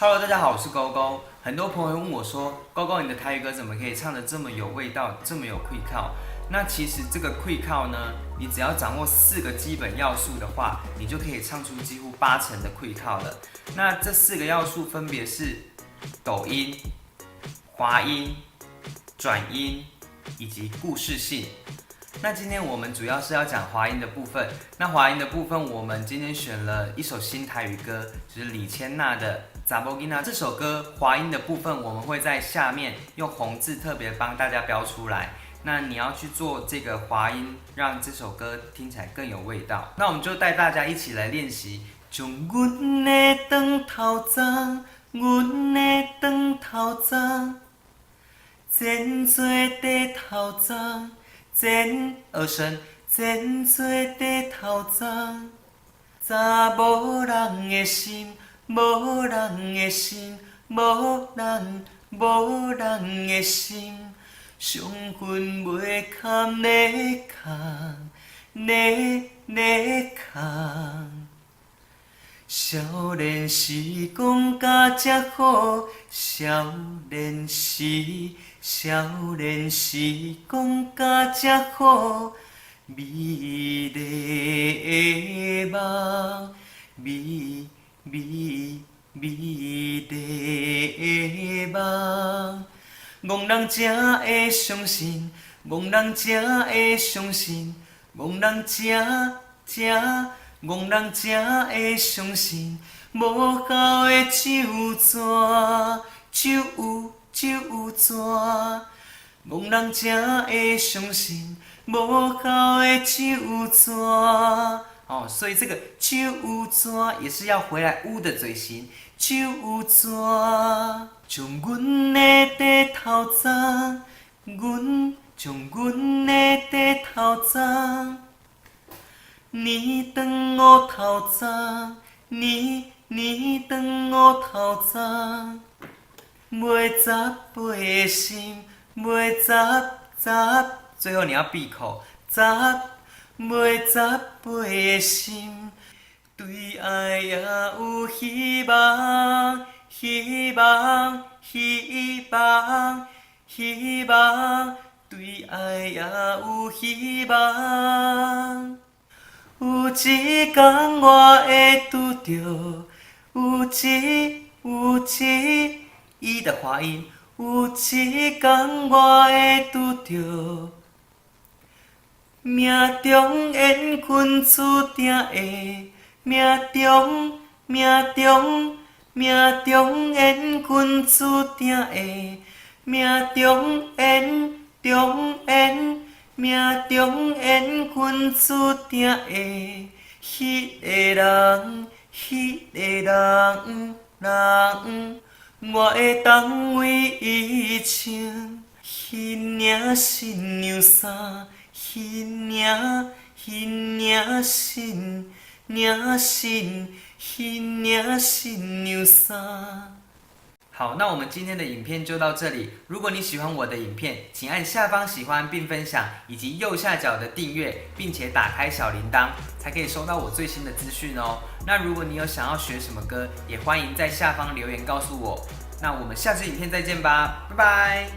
Hello， 大家好，我是勾勾。很多朋友问我说，勾勾你的台语歌怎么可以唱得这么有味道，这么有气口？那其实这个气口呢，你只要掌握4个基本要素的话，你就可以唱出几乎80%的气口了。那这4个要素分别是抖音、滑音、转音以及故事性。那今天我们主要是要讲滑音的部分。那滑音的部分，我们今天选了一首新台语歌，就是李千娜的《查某囡仔》。这首歌滑音的部分，我们会在下面用红字特别帮大家标出来。那你要去做这个滑音，让这首歌听起来更有味道。那我们就带大家一起来练习。将阮的长头鬃，阮的长头鬃，剪做地头鬃。剪二声，剪做地头鬃，查某人的心，无人的心，无人的心，伤痕袂堪你扛，你扛。少年时讲甲这好，少年时讲甲这好，美丽的梦，美丽的梦，憨人才会相信，憨人才会相信，憨人才会相信，无效的手纸，手纸，憨人才会相信，无效的手纸。哦，所以这个手纸也是要回来乌的嘴型，手纸。将阮的地头鬃，将阮的地头鬃。年长乌头鬃，年长乌头鬃，袂杂背的心，袂杂，最后你要闭口，杂，袂杂背的心，对爱也有希望，希望，希望，希望，对爱也有希望。有一天我会拄着，有一一的滑音，有一天我会拄着，命中缘分注定的，命中缘分注定的，命中缘分注定的，迄个人，我会当为伊穿迄领新娘衫，迄领新娘衫。好，那我们今天的影片就到这里。如果你喜欢我的影片，请按下方喜欢并分享，以及右下角的订阅，并且打开小铃铛，才可以收到我最新的资讯哦。那如果你有想要学什么歌，也欢迎在下方留言告诉我。那我们下次影片再见吧，拜拜。